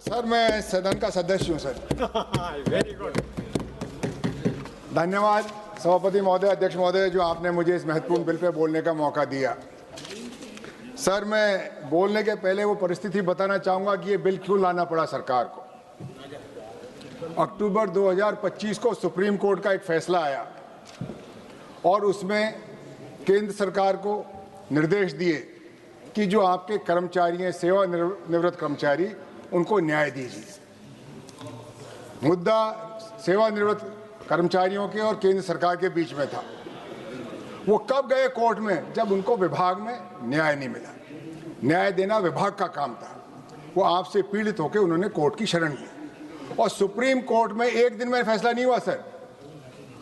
Sir, मैं सदन का सदस्य हूँ सर। Very good. धन्यवाद सभापति महोदय, अध्यक्ष महोदय, जो आपने मुझे इस महत्वपूर्ण बिल पे बोलने का मौका दिया। सर, मैं बोलने के पहले वो परिस्थिति बताना चाहूँगा कि ये बिल क्यों लाना पड़ा सरकार को। अक्टूबर 2025 को सुप्रीम कोर्ट का एक फैसला आया और उसमें केंद्र सरकार को निर्देश दिए कि जो आपके कर्मचारी हैं, सेवानिवृत्त कर्मचारी, उनको न्याय दीजिए। मुद्दा सेवानिवृत्त कर्मचारियों के और केंद्र सरकार के बीच में था। वो कब गए कोर्ट में? जब उनको विभाग में न्याय नहीं मिला। न्याय देना विभाग का काम था। वो आपसे पीड़ित होकर उन्होंने कोर्ट की शरण ली और सुप्रीम कोर्ट में एक दिन में फैसला नहीं हुआ सर।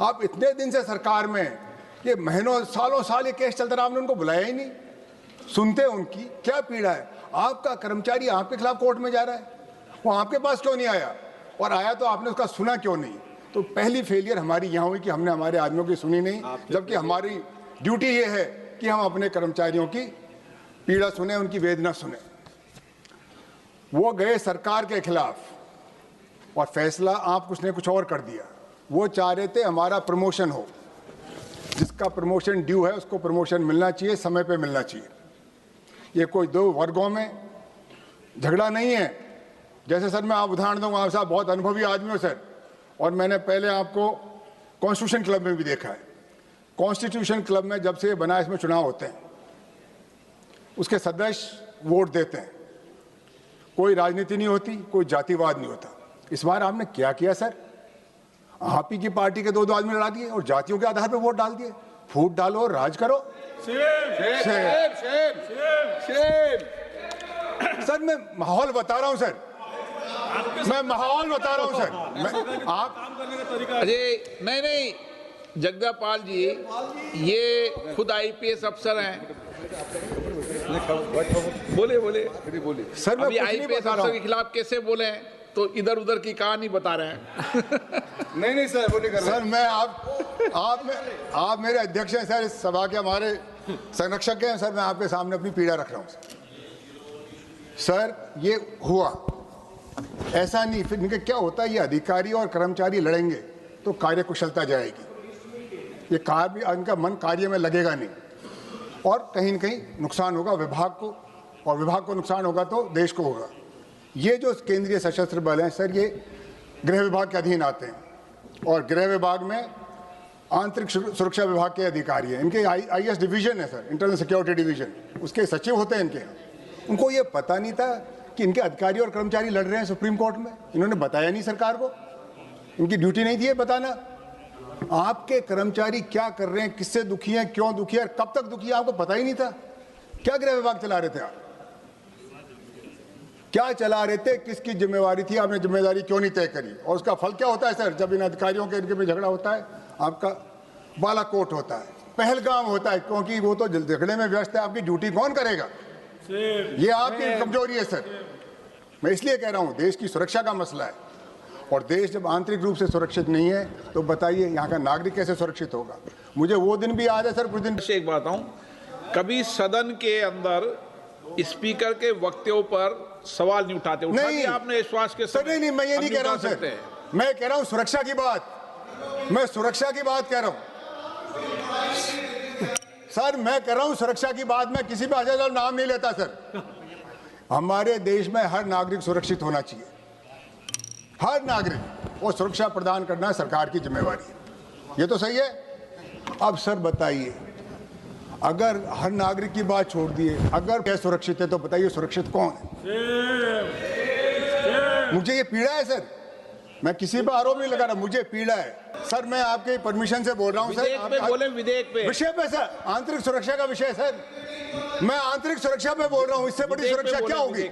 आप इतने दिन से सरकार में, ये महीनों सालों साल ये केस चलता रहा, आपने उनको बुलाया ही नहीं। सुनते उनकी क्या पीड़ा है। आपका कर्मचारी आपके खिलाफ कोर्ट में जा रहा है, वो आपके पास क्यों नहीं आया? और आया तो आपने उसका सुना क्यों नहीं? तो पहली फेलियर हमारी यहाँ हुई कि हमने हमारे आदमियों की सुनी नहीं, जबकि हमारी ड्यूटी ये है कि हम अपने कर्मचारियों की पीड़ा सुने, उनकी वेदना सुने। वो गए सरकार के खिलाफ और फैसला आप कुछ ने कुछ और कर दिया। वो चाह रहे थे हमारा प्रमोशन हो, जिसका प्रमोशन ड्यू है उसको प्रमोशन मिलना चाहिए, समय पे मिलना चाहिए। ये कोई दो वर्गों में झगड़ा नहीं है। जैसे सर मैं आप उदाहरण दूंगा, आप साहब बहुत अनुभवी आदमी हो सर, और मैंने पहले आपको कॉन्स्टिट्यूशन क्लब में भी देखा है। कॉन्स्टिट्यूशन क्लब में जब से ये बना, इसमें चुनाव होते हैं, उसके सदस्य वोट देते हैं, कोई राजनीति नहीं होती, कोई जातिवाद नहीं होता। इस बार आपने क्या किया सर? आप ही की पार्टी के दो आदमी लड़ा दिए और जातियों के आधार पर वोट डाल दिए। फूट डालो, राज करो। सर मैं माहौल बता रहा हूं सर, मैं माहौल बता रहा हूं सर। आप अरे नहीं, जगदापाल जी ये खुद आईपीएस अफसर हैं। बोले सर, मैं आईपीएस अफसर के खिलाफ कैसे बोले? तो इधर उधर की कहानी बता रहे हैं। नहीं सर, वो नहीं कर रहा। सर मैं आप मेरे अध्यक्ष हैं सर, इस सभा के हमारे संरक्षक हैं सर। मैं आपके सामने अपनी पीड़ा रख रहा हूं सर। ये हुआ ऐसा नहीं, फिर इनके क्या होता है, ये अधिकारी और कर्मचारी लड़ेंगे तो कार्य कुशलता जाएगी। ये कार्य, इनका मन कार्य में लगेगा नहीं और कहीं न कहीं नुकसान होगा विभाग को, और विभाग को नुकसान होगा तो देश को होगा। ये जो केंद्रीय सशस्त्र बल हैं सर, ये गृह विभाग के अधीन आते हैं और गृह विभाग में आंतरिक सुरक्षा विभाग के अधिकारी हैं। इनके आईएएस डिवीजन है सर, इंटरनल सिक्योरिटी डिवीजन, उसके सचिव होते हैं इनके यहाँ। उनको ये पता नहीं था कि इनके अधिकारी और कर्मचारी लड़ रहे हैं सुप्रीम कोर्ट में। इन्होंने बताया नहीं सरकार को, इनकी ड्यूटी नहीं थी ये बताना। आपके कर्मचारी क्या कर रहे हैं, किससे दुखी हैं, क्यों दुखी है, कब तक दुखी है, आपको पता ही नहीं था। क्या गृह विभाग चला रहे थे आप? क्या चला रहे थे? किसकी जिम्मेवारी थी? आपने जिम्मेदारी क्यों नहीं तय करी? और उसका फल क्या होता है सर? जब इन अधिकारियों के इनके भी झगड़ा होता है, आपका बालाकोट होता है, पहलगाम होता है, क्योंकि वो तो झगड़े में व्यस्त है। आपकी ड्यूटी कौन करेगा? ये आपकी कमजोरी है सर। मैं इसलिए कह रहा हूं, देश की सुरक्षा का मसला है और देश जब आंतरिक रूप से सुरक्षित नहीं है तो बताइए यहाँ का नागरिक कैसे सुरक्षित होगा? मुझे वो दिन भी याद है सर, कुछ दिन से एक बात हूं, कभी सदन के अंदर स्पीकर के वक्तव्यों पर सवाल नहीं उठाते। नहीं आपने विश्वास के सर, नहीं मैं ये नहीं कह रहा हूं सर। मैं कह रहा हूं सुरक्षा की बात, मैं सुरक्षा की बात कह रहा हूं सर। मैं कर रहा हूं सुरक्षा की बात। मैं किसी भी अजय नाम नहीं लेता सर। हमारे देश में हर नागरिक सुरक्षित होना चाहिए, हर नागरिक, वो सुरक्षा प्रदान करना सरकार की जिम्मेवारी है। ये तो सही है। अब सर बताइए, अगर हर नागरिक की बात छोड़ दिए, अगर क्या सुरक्षित है तो बताइए सुरक्षित कौन है? मुझे ये पीड़ा है सर, मैं किसी पर आरोप नहीं लगा रहा, मुझे पीड़ा है सर। मैं आपके परमिशन से बोल रहा हूं सर। विधेयक पे विषय पे सर, आंतरिक सुरक्षा का विषय सर। मैं आंतरिक सुरक्षा पे बोल रहा हूं, इससे बड़ी सुरक्षा क्या होगी?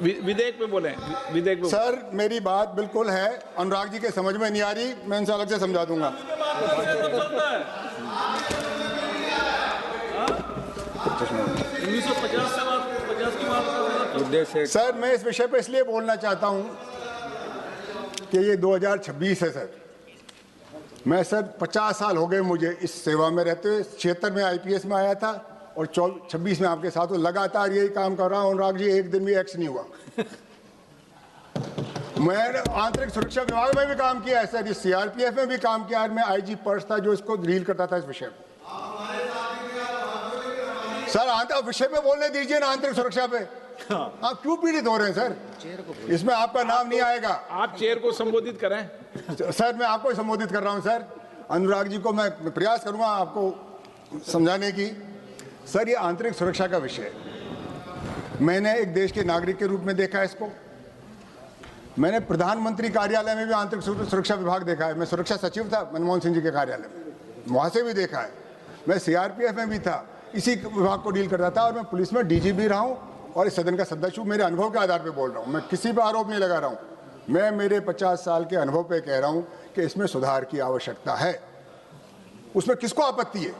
विधेयक पे बोले, विधेयक पे। सर मेरी बात बिल्कुल है, अनुराग जी के समझ में नहीं आ रही, मैं इनसे अलग से समझा दूंगा। सर मैं इस विषय पे इसलिए बोलना चाहता हूं कि ये 2026 है सर। मैं सर 50 साल हो गए मुझे इस सेवा में रहते हुए। 76 में आईपीएस में आया था और 26 में आपके साथ हूं, लगातार यही काम कर रहा हूं। अनुराग जी, एक दिन भी एक्स नहीं हुआ। मैंने आंतरिक सुरक्षा विभाग में भी काम किया है सर, सीआरपीएफ में भी काम किया है। मैं आईजी पर्स था जो इसको डील करता था इस विषय में। सर आंतरिक विषय पे बोलने दीजिए ना, आंतरिक सुरक्षा पे। आप क्यों पीड़ित हो रहे हैं सर? इसमें आपका नाम नहीं आएगा। आप चेयर को संबोधित करें। सर मैं आपको संबोधित कर रहा हूं सर। अनुराग जी को मैं प्रयास करूंगा आपको समझाने की। सर ये आंतरिक सुरक्षा का विषय है। मैंने एक देश के नागरिक के रूप में देखा है इसको। मैंने प्रधानमंत्री कार्यालय में भी आंतरिक सुरक्षा विभाग देखा है। मैं सुरक्षा सचिव था मनमोहन सिंह जी के कार्यालय में, वहां से भी देखा है। मैं सीआरपीएफ में भी था, इसी विभाग को डील करता था। और मैं पुलिस में डीजी भी रहा हूं और इस सदन का सदस्य हूं। मेरे अनुभव के आधार पर बोल रहा हूं, मैं किसी पर आरोप नहीं लगा रहा हूं। मैं मेरे 50 साल के अनुभव पे कह रहा हूं कि इसमें सुधार की आवश्यकता है। उसमें किसको आपत्ति है?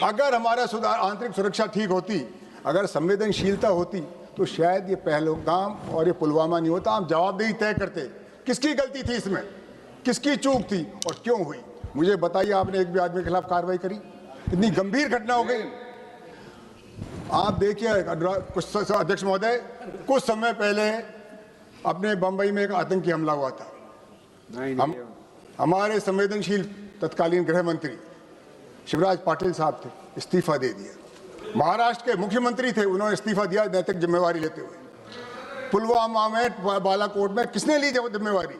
अगर हमारा सुधार, आंतरिक सुरक्षा ठीक होती, अगर संवेदनशीलता होती, तो शायद ये पहलगाम और ये पुलवामा नहीं होता। हम जवाबदेही तय करते। किसकी गलती थी इसमें, किसकी चूक थी और क्यों हुई? मुझे बताइए। आपने एक भी आदमी के खिलाफ कार्रवाई करी? इतनी गंभीर घटना हो गई। आप देखिए अध्यक्ष महोदय, कुछ समय पहले अपने बंबई में एक आतंकी हमला हुआ था। हमारे संवेदनशील तत्कालीन गृह मंत्री शिवराज पाटिल साहब थे, इस्तीफा दे दिया। महाराष्ट्र के मुख्यमंत्री थे, उन्होंने इस्तीफा दिया नैतिक जिम्मेवारी लेते हुए। पुलवामा में, बालाकोट में किसने ली जिम्मेवारी?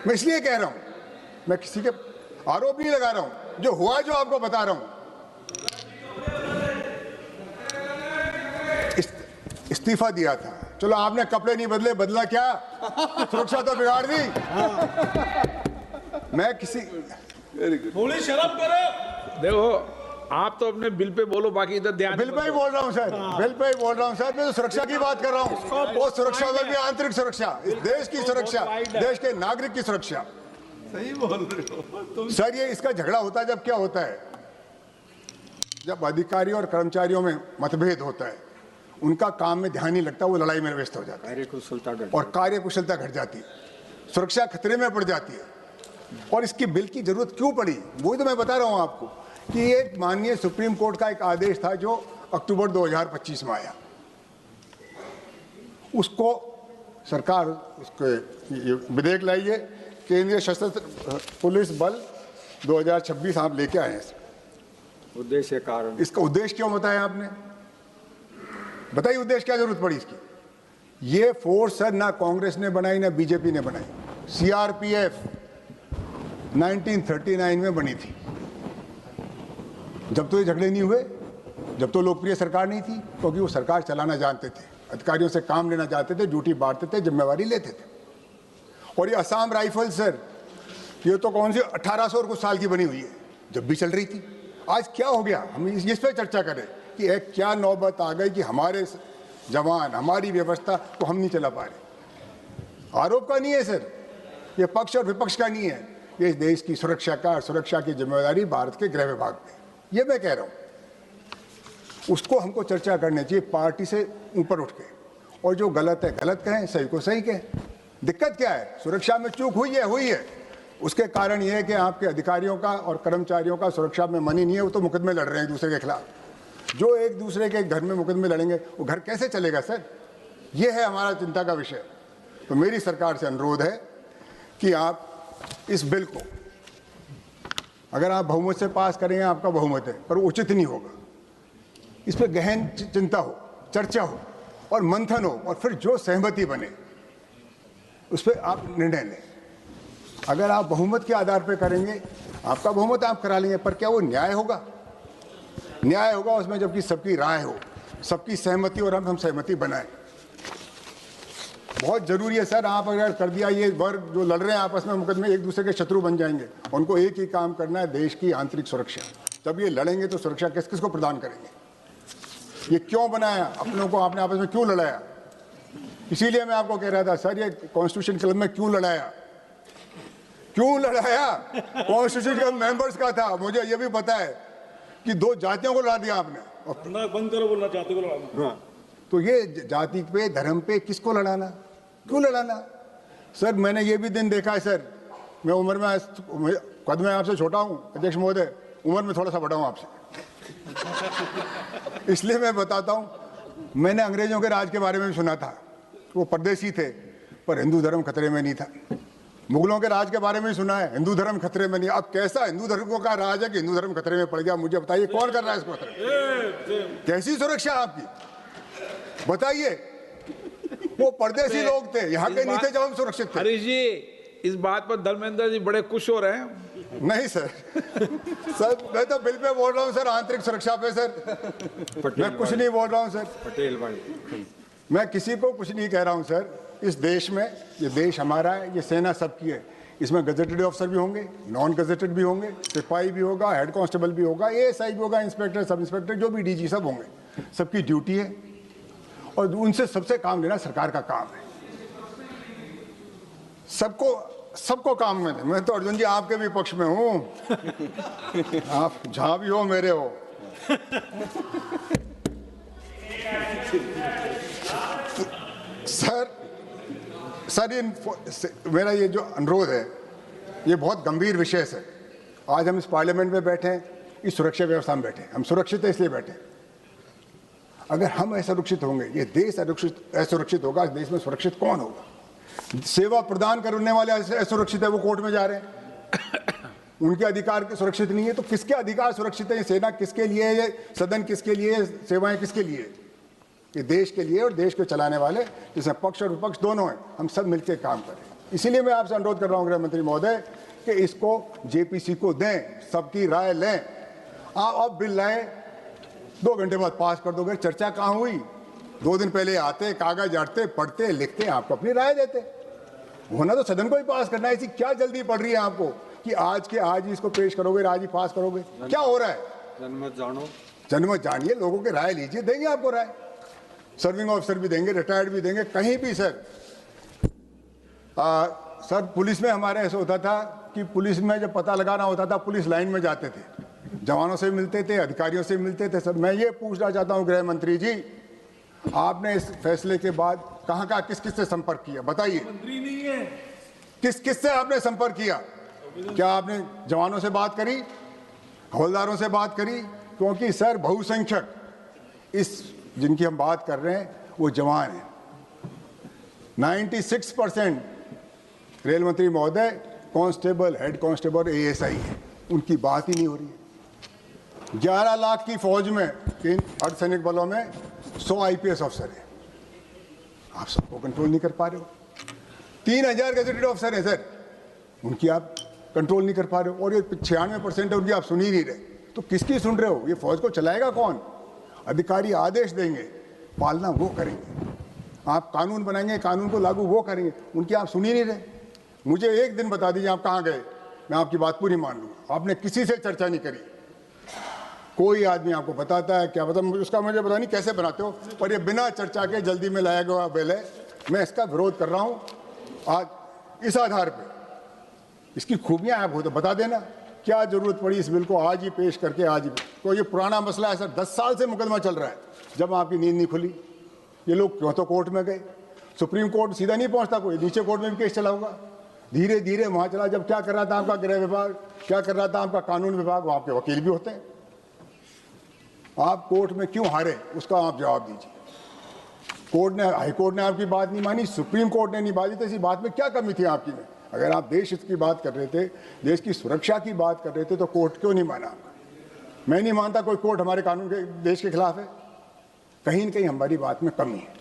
मैं इसलिए कह रहा हूं, मैं किसी के आरोप नहीं लगा रहा हूं, जो हुआ जो आपको बता रहा हूं। इस्तीफा दिया था, चलो आपने कपड़े नहीं बदले, बदला क्या? सुरक्षा तो बिगाड़ दी। मैं किसी, थोड़ी शर्म करो। देखो, आप तो अपने बिल पे बोलो, बाकी इधर ध्यान। बिल पे ही बोल रहा हूं सर, बिल पे ही बोल रहा हूं सर। मैं तो सुरक्षा की बात कर रहा हूं। वो सुरक्षा में भी आंतरिक सुरक्षा, इस देश की सुरक्षा, देश के नागरिक की सुरक्षा। सही बोल रहे हो सर। ये इसका झगड़ा होता है जब क्या होता है, जब अधिकारी और कर्मचारियों में मतभेद होता है, उनका काम में ध्यान नहीं लगता, वो लड़ाई में व्यस्त हो जाता है और कार्यकुशलता घट जाती है, सुरक्षा खतरे में पड़ जाती है। और इसकी बिल की जरूरत क्यों पड़ी, वही तो मैं बता रहा हूं आपको कि एक माननीय सुप्रीम कोर्ट का एक आदेश था जो अक्टूबर 2025 में आया। उसको सरकार, उसके विधेयक लाइए, केंद्रीय सशस्त्र पुलिस बल 2026 आप लेके आए हैं। उद्देश्य कारण, इसका उद्देश्य क्यों बताया आपने? बताइए उद्देश्य क्या जरूरत पड़ी इसकी? ये फोर्स सर ना कांग्रेस ने बनाई ना बीजेपी ने बनाई। सीआरपीएफ 1939 में बनी थी। जब तो ये झगड़े नहीं हुए, जब तो लोकप्रिय सरकार नहीं थी, क्योंकि वो सरकार चलाना जानते थे, अधिकारियों से काम लेना चाहते थे, ड्यूटी बांटते थे, जिम्मेवारी लेते थे। और ये असम राइफल सर, ये तो कौन सी 1800 और कुछ साल की बनी हुई है, जब भी चल रही थी। आज क्या हो गया, हम इस पर चर्चा करें कि एक क्या नौबत आ गई कि हमारे जवान, हमारी व्यवस्था को हम नहीं चला पा रहे। आरोप का नहीं है सर, ये पक्ष और विपक्ष का नहीं है, ये देश की सुरक्षा का, सुरक्षा की जिम्मेदारी भारत के गृह विभाग में, ये मैं कह रहा हूं। उसको हमको चर्चा करनी चाहिए पार्टी से ऊपर उठ के, और जो गलत है गलत कहें, सही को सही कहें। दिक्कत क्या है? सुरक्षा में चूक हुई है। उसके कारण यह है कि आपके अधिकारियों का और कर्मचारियों का सुरक्षा में मन ही नहीं है, वो तो मुकदमे लड़ रहे हैं एक दूसरे के खिलाफ। जो एक दूसरे के घर में मुकदमे लड़ेंगे, वो घर कैसे चलेगा सर? ये है हमारा चिंता का विषय। तो मेरी सरकार से अनुरोध है कि आप इस बिल को, अगर आप बहुमत से पास करेंगे, आपका बहुमत है, पर उचित नहीं होगा। इस पर गहन चिंता हो, चर्चा हो और मंथन हो, और फिर जो सहमति बने उस पर आप निर्णय लें। अगर आप बहुमत के आधार पर करेंगे, आपका बहुमत आप करा लेंगे, पर क्या वो न्याय होगा? न्याय होगा उसमें जबकि सबकी राय हो, सबकी सहमति, और हम सहमति बनाएं। बहुत जरूरी है सर। आप अगर कर दिया, ये वर्ग जो लड़ रहे हैं आपस में मुकदमे, एक दूसरे के शत्रु बन जाएंगे। उनको एक ही काम करना है, देश की आंतरिक सुरक्षा। जब ये लड़ेंगे तो सुरक्षा किस किस को प्रदान करेंगे? ये क्यों बनाया? अपनों को आपने आपस में क्यों लड़ाया? इसीलिए मैं आपको कह रहा था सर, ये कॉन्स्टिट्यूशन क्लब में क्यों लड़ाया? कॉन्स्टिट्यूशन क्लब मेंबर्स का था। मुझे ये भी पता है कि 2 जातियों को लड़ा दिया आपने। बंद करो बोलना, जाति को लड़ाना। तो ये जाति पे, धर्म पे किसको लड़ाना? क्यों लड़ाना? सर मैंने ये भी दिन देखा है सर, मैं उम्र में, कद में आपसे छोटा हूँ अध्यक्ष महोदय, उम्र में थोड़ा सा बड़ा हूँ आपसे। इसलिए मैं बताता हूं, मैंने अंग्रेजों के राज के बारे में भी सुना था, वो परदेसी थे पर हिंदू धर्म खतरे में नहीं था। मुगलों के राज के बारे में भी सुना है, हिंदू धर्म खतरे में नहीं। अब कैसा हिंदू धर्म का राज है कि हिंदू धर्म खतरे में पड़ गया? मुझे बताइए, कौन कर रहा है इसको खतरे? कैसी सुरक्षा आपकी बताइए? वो परदेसी लोग थे, यहाँ के नहीं थे जब हम सुरक्षित थे। हरीश जी, इस बात पर धर्मेंद्र जी बड़े खुश हो रहे हैं। नहीं सर, सर मैं तो बिल पे बोल रहा हूँ सर, आंतरिक सुरक्षा पे सर, मैं कुछ नहीं बोल रहा हूँ सर। पटेल भाई, मैं किसी को कुछ नहीं कह रहा हूँ सर। इस देश में, ये देश हमारा है, ये सेना सबकी है, इसमें गजेटेड ऑफिसर भी होंगे, नॉन गजेटेड भी होंगे, सिपाही भी होगा, हेड कांस्टेबल भी होगा, एएसआई भी होगा, इंस्पेक्टर, सब इंस्पेक्टर, जो भी डीजी सब होंगे। सबकी ड्यूटी है और उनसे सबसे काम लेना सरकार का काम है। सबको काम में है। मैं तो अर्जुन जी आपके भी पक्ष में हूं, आप जहां भी हो मेरे हो। सर मेरा ये जो अनुरोध है, ये बहुत गंभीर विषय है। आज हम इस पार्लियामेंट में बैठे हैं, इस सुरक्षा व्यवस्था में बैठे हैं, हम सुरक्षित है इसलिए बैठे हैं। अगर हम असुरक्षित होंगे, ये देश असुरक्षित होगा, इस देश में सुरक्षित कौन होगा? सेवा प्रदान करने वाले असुरक्षित है, वो कोर्ट में जा रहे हैं, उनके अधिकार सुरक्षित नहीं है, तो किसके अधिकार सुरक्षित है? ये सेना किसके लिए है? ये सदन किसके लिए है? सेवाएं किसके लिए? ये देश के लिए, और देश को चलाने वाले जिसमें पक्ष और विपक्ष दोनों हैं, हम सब मिलकर काम करें। इसीलिए मैं आपसे अनुरोध कर रहा हूं गृह मंत्री महोदय कि इसको जेपीसी को दें, सबकी राय लें। आप बिल लाए, 2 घंटे बाद पास कर दोगे, चर्चा कहाँ हुई? 2 दिन पहले आते, कागज आटते, पढ़ते, लिखते, आपको अपनी राय देते। होना तो सदन को ही पास करना है। ऐसी क्या जल्दी पड़ रही है आपको कि आज के आज ही इसको पेश करोगे, आज ही पास करोगे? क्या हो रहा है? जनमत जानो, जनमत जानिए, लोगों की राय लीजिए, देंगे आपको राय। सर्विंग ऑफिसर भी देंगे, रिटायर्ड भी देंगे, कहीं भी सर। सर पुलिस में हमारे ऐसा होता था कि पुलिस में जब पता लगाना होता था, पुलिस लाइन में जाते थे, जवानों से मिलते थे, अधिकारियों से मिलते थे। सर मैं ये पूछना चाहता हूँ गृह मंत्री जी, आपने इस फैसले के बाद कहाँ कहाँ किस किस से संपर्क किया? बताइए। मंत्री नहीं है, किस किस से आपने संपर्क किया? क्या आपने जवानों से बात करी, हवलदारों से बात करी? क्योंकि सर बहुसंख्यक इस जिनकी हम बात कर रहे हैं वो जवान हैं। 96% रेल मंत्री महोदय कांस्टेबल, हेड कांस्टेबल, एएसआई है, उनकी बात ही नहीं हो रही है। 11 लाख की फौज में, इन अर्धसैनिक बलों में 100 आईपीएस अफसर हैं, आप सबको कंट्रोल नहीं कर पा रहे हो। 3000 गजेटेड अफसर हैं सर, उनकी आप कंट्रोल नहीं कर पा रहे हो। और ये 96% है उनकी, आप सुन ही नहीं रहे, तो किसकी सुन रहे हो? ये फौज को चलाएगा कौन? अधिकारी आदेश देंगे, पालना वो करेंगे। आप कानून बनाएंगे, कानून को लागू वो करेंगे, उनकी आप सुन ही नहीं रहे। मुझे एक दिन बता दीजिए आप कहाँ गए, मैं आपकी बात पूरी मान लूँगा। आपने किसी से चर्चा नहीं करी, कोई आदमी आपको बताता है क्या, मतलब उसका मुझे पता नहीं कैसे बनाते हो, पर ये बिना चर्चा के जल्दी में लाया गया बिल है। मैं इसका विरोध कर रहा हूँ आज इस आधार पर। इसकी खूबियाँ आप हो तो बता देना, क्या जरूरत पड़ी इस बिल को आज ही पेश करके? आज ही तो ये पुराना मसला है सर, 10 साल से मुकदमा चल रहा है, जब आपकी नींद नहीं खुली। ये लोग क्यों तो कोर्ट में गए, सुप्रीम कोर्ट सीधा नहीं पहुंचता, कोई नीचे कोर्ट में भी केस चला होगा, धीरे धीरे वहां चला। जब क्या कर रहा था आपका गृह विभाग, क्या कर रहा था आपका कानून विभाग, वहां के वकील भी होते हैं। आप कोर्ट में क्यों हारे, उसका आप जवाब दीजिए। कोर्ट ने, हाई कोर्ट ने आपकी बात नहीं मानी, सुप्रीम कोर्ट ने नहीं मानी, तो इसी बात में क्या कमी थी आपकी में? अगर आप देश हित की बात कर रहे थे, देश की सुरक्षा की बात कर रहे थे, तो कोर्ट क्यों नहीं माना? मैं नहीं मानता कोई कोर्ट हमारे कानून के, देश के खिलाफ है। कहीं न कहीं हमारी बात में कमी है,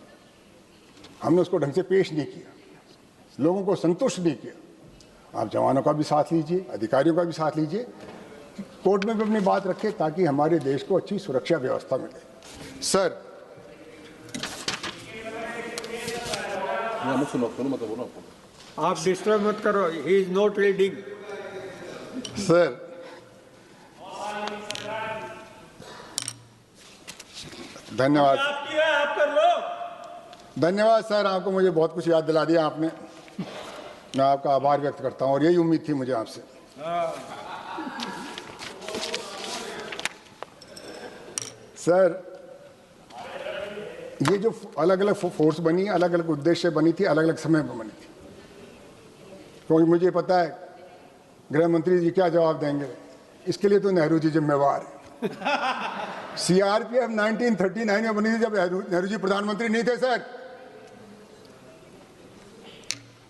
हमने उसको ढंग से पेश नहीं किया, लोगों को संतुष्ट नहीं किया। आप जवानों का भी साथ लीजिए, अधिकारियों का भी साथ लीजिए, कोर्ट में भी अपनी बात रखें, ताकि हमारे देश को अच्छी सुरक्षा व्यवस्था मिले। सर आप डिस्टर्ब मत करो, he is not reading. Sir धन्यवाद, आप कर लो। धन्यवाद सर, आपको मुझे बहुत कुछ याद दिला दिया आपने, मैं आपका आभार व्यक्त करता हूं, और यही उम्मीद थी मुझे आपसे। सर ये जो अलग अलग फोर्स बनी, अलग अलग उद्देश्य बनी थी, अलग अलग समय में बनी थी, क्योंकि मुझे पता है गृह मंत्री जी क्या जवाब देंगे। इसके लिए तो नेहरू जी जिम्मेवार हैं। सीआरपीएफ 1939 में बनी थी जब नेहरू जी प्रधानमंत्री नहीं थे सर।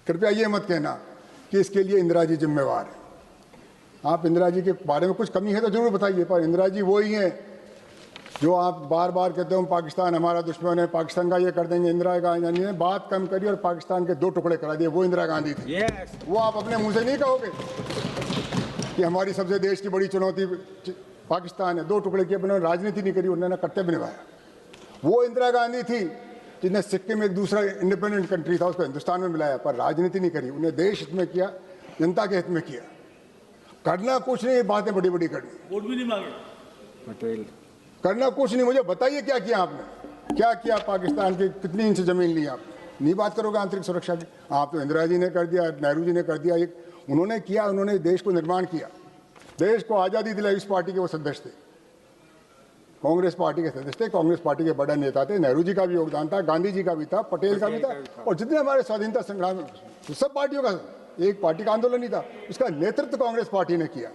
कृपया ये मत कहना कि इसके लिए इंदिरा जी जिम्मेवार है। आप इंदिरा जी के बारे में कुछ कमी है तो जरूर बताइए, पर इंदिरा जी वो ही हैं जो आप बार बार कहते हो पाकिस्तान हमारा दुश्मन है, पाकिस्तान का ये कर देंगे। इंदिरा गांधी ने बात कम करी और पाकिस्तान के 2 टुकड़े करा दिए, वो इंदिरा गांधी थी। वो आप अपने मुंह से नहीं कहोगे कि हमारी सबसे देश की बड़ी चुनौती पाकिस्तान है। 2 टुकड़े किए, उन्होंने राजनीति नहीं करी, उन्होंने कर्तव्य निभाया। वो इंदिरा गांधी थी जिसने सिक्किम एक दूसरा इंडिपेंडेंट कंट्री था उसको हिंदुस्तान में मिलाया, पर राजनीति नहीं करी। उन्हें देश हित में किया, जनता के हित में किया। करना कुछ नहीं, बातें बड़ी बड़ी करनी। वोट भी नहीं मांगे पटेल, करना कुछ नहीं। मुझे बताइए क्या किया आपने, क्या किया? पाकिस्तान की कितनी इंच जमीन ली आप? नहीं बात करोगे आंतरिक सुरक्षा की? आप तो इंदिरा जी ने कर दिया, नेहरू जी ने कर दिया, एक उन्होंने किया। उन्होंने देश को निर्माण किया, देश को आज़ादी दिलाई। इस पार्टी के वो सदस्य थे, कांग्रेस पार्टी के सदस्य थे, कांग्रेस पार्टी के बड़ा नेता थे। नेहरू जी का भी योगदान था, गांधी जी का भी था, पटेल का भी था, और जितने हमारे स्वाधीनता संग्राम तो सब पार्टियों का, एक पार्टी का आंदोलन नहीं था, उसका नेतृत्व कांग्रेस पार्टी ने किया।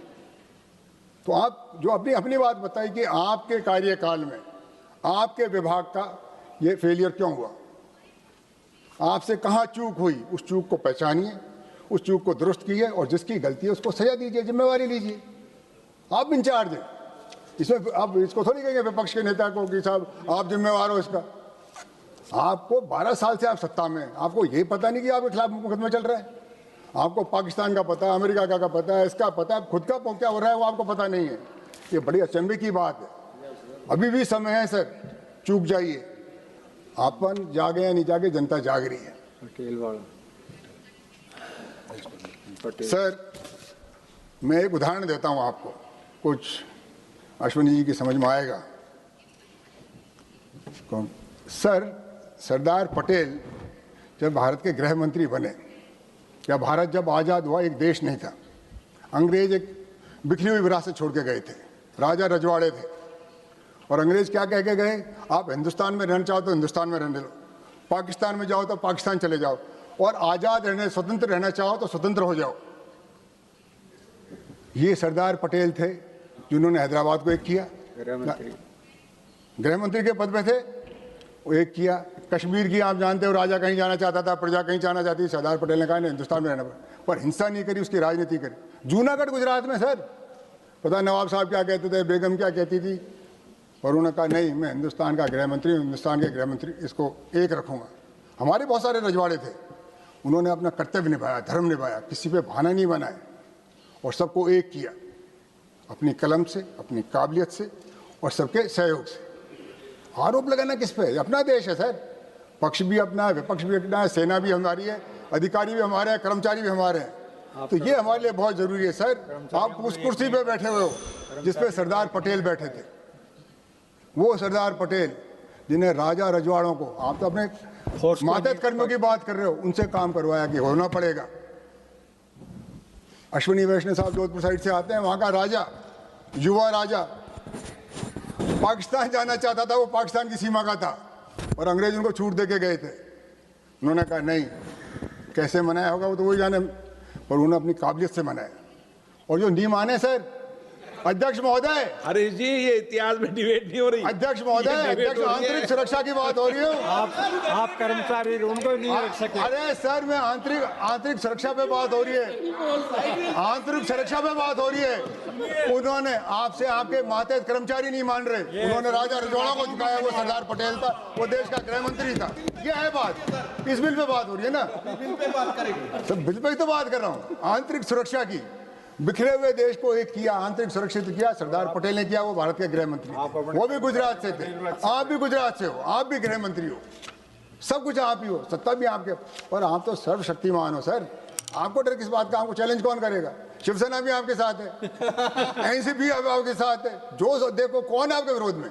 तो आप जो अपनी बात बताइए कि आपके कार्यकाल में आपके विभाग का ये फेलियर क्यों हुआ, आपसे कहाँ चूक हुई? उस चूक को पहचानिए, उस चूक को दुरुस्त कीजिए, और जिसकी गलती है उसको सजा दीजिए, जिम्मेवारी लीजिए। आप इंचार्ज हैं इसमें। आप इसको थोड़ी कहेंगे विपक्ष के नेता को कि साहब आप जिम्मेवार हो इसका। आपको 12 साल से आप सत्ता में हैं, आपको ये पता नहीं कि आपके खिलाफ मुकदमा चल रहा है? आपको पाकिस्तान का पता है, अमेरिका का पता है, इसका पता है, खुद का क्या हो रहा है वो आपको पता नहीं है। ये बड़ी अचंभे की बात है। अभी भी समय है सर, चूक जाइए। अपन जागे या नहीं जागे, जनता जाग रही है। पटेल वाला सर मैं एक उदाहरण देता हूं आपको, कुछ अश्विनी जी की समझ में आएगा। सर सरदार पटेल जब भारत के गृह मंत्री बने, या भारत जब आज़ाद हुआ, एक देश नहीं था। अंग्रेज एक बिखरी हुई विरासत छोड़ के गए थे, राजा रजवाड़े थे। और अंग्रेज क्या कह के गए? आप हिंदुस्तान में रहना चाहो तो हिंदुस्तान में रहने लो, पाकिस्तान में जाओ तो पाकिस्तान चले जाओ, और आज़ाद रहने, स्वतंत्र रहना चाहो तो स्वतंत्र हो जाओ। ये सरदार पटेल थे जिन्होंने हैदराबाद को एक किया, गृह मंत्री के पद पे थे, वो एक किया। कश्मीर की आप जानते हो, राजा कहीं जाना चाहता था, प्रजा कहीं जाना चाहती थी, सरदार पटेल ने कहा नहीं, हिंदुस्तान में रहना पड़ा, पर हिंसा नहीं करी, उसकी राजनीति करी। जूनागढ़ गुजरात में सर, पता नवाब साहब क्या कहते थे, बेगम क्या कहती थी, और उन्होंने कहा नहीं, मैं हिंदुस्तान का गृह मंत्री हूँ, हिंदुस्तान के गृह मंत्री इसको एक रखूँगा। हमारे बहुत सारे रजवाड़े थे, उन्होंने अपना कर्तव्य निभाया, धर्म निभाया, किसी पे बहाना नहीं बनाया, और सबको एक किया, अपनी कलम से, अपनी काबिलियत से, और सबके सहयोग से। आरोप लगाना किस पे? अपना देश है सर, पक्ष भी अपना है, विपक्ष भी अपना है, सेना भी हमारी है, अधिकारी भी हमारे हैं, कर्मचारी भी हमारे हैं। तो ये हमारे लिए बहुत जरूरी है सर। आप उस कुर्सी पे बैठे हुए हो जिसपे सरदार पटेल बैठे थे, वो सरदार पटेल जिन्हें राजा रजवाड़ों को, आप तो अपने मातहत कर्मियों की बात कर रहे हो, उनसे काम करवाया कि होना पड़ेगा। अश्विनी वैष्णव साहब जोधपुर साइड से आते हैं, वहाँ का राजा, युवा राजा, पाकिस्तान जाना चाहता था, वो पाकिस्तान की सीमा का था, और अंग्रेज उनको छूट दे के गए थे। उन्होंने कहा नहीं, कैसे मनाया होगा वो तो वही जाने, पर उन्होंने अपनी काबिलियत से मनाया। और जो नहीं माने सर, अध्यक्ष महोदय, हरीश जी ये इतिहास में डिबेट नहीं हो रही। अध्यक्ष महोदय, अध्यक्ष आंतरिक सुरक्षा की बात हो रही है। आप कर्मचारी उनको नहीं रख सके। अरे सर मैं आंतरिक सुरक्षा पे बात हो रही है, आंतरिक सुरक्षा पे बात हो रही है। उन्होंने आपसे, आपके मातहत कर्मचारी नहीं मान रहे, उन्होंने राजा रजवाड़ा को झुकाया, वो सरदार पटेल था, वो देश का गृह मंत्री था। ये है बात, इस बिल पे बात हो रही है ना, बिल पे बात करेंगे सर, बिल पे ही तो बात कर रहा हूँ। आंतरिक सुरक्षा की, बिखरे हुए देश को एक किया, आंतरिक सुरक्षित किया, सरदार पटेल ने किया, वो भारत के गृह मंत्री, वो भी गुजरात से थे, आप भी गुजरात से हो, आप भी गृह मंत्री हो, सब कुछ आप ही हो, सत्ता भी आपके, पर आप तो सर्वशक्तिमान हो सर। आपको डर किस बात का? आपको चैलेंज कौन करेगा? शिवसेना भी आपके साथ है, एनसीपी आपके साथ है, जो देखो कौन है आपके विरोध में?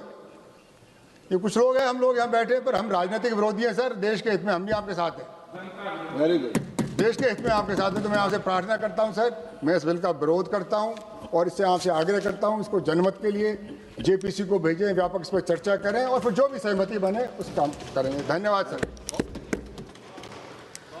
ये कुछ लोग हैं, हम लोग यहाँ बैठे, पर हम राजनीतिक विरोधी हैं सर। देश के हित में हम भी आपके साथ हैं, वेरी गुड, देश के हित में आपके साथ है। तो मैं आपसे प्रार्थना करता हूं सर, मैं इस बिल का विरोध करता हूं, और इससे आपसे आग्रह करता हूं, इसको जनमत के लिए जेपीसी को भेजें, व्यापक इस पर चर्चा करें, और फिर जो भी सहमति बने उस काम करेंगे। धन्यवाद सर।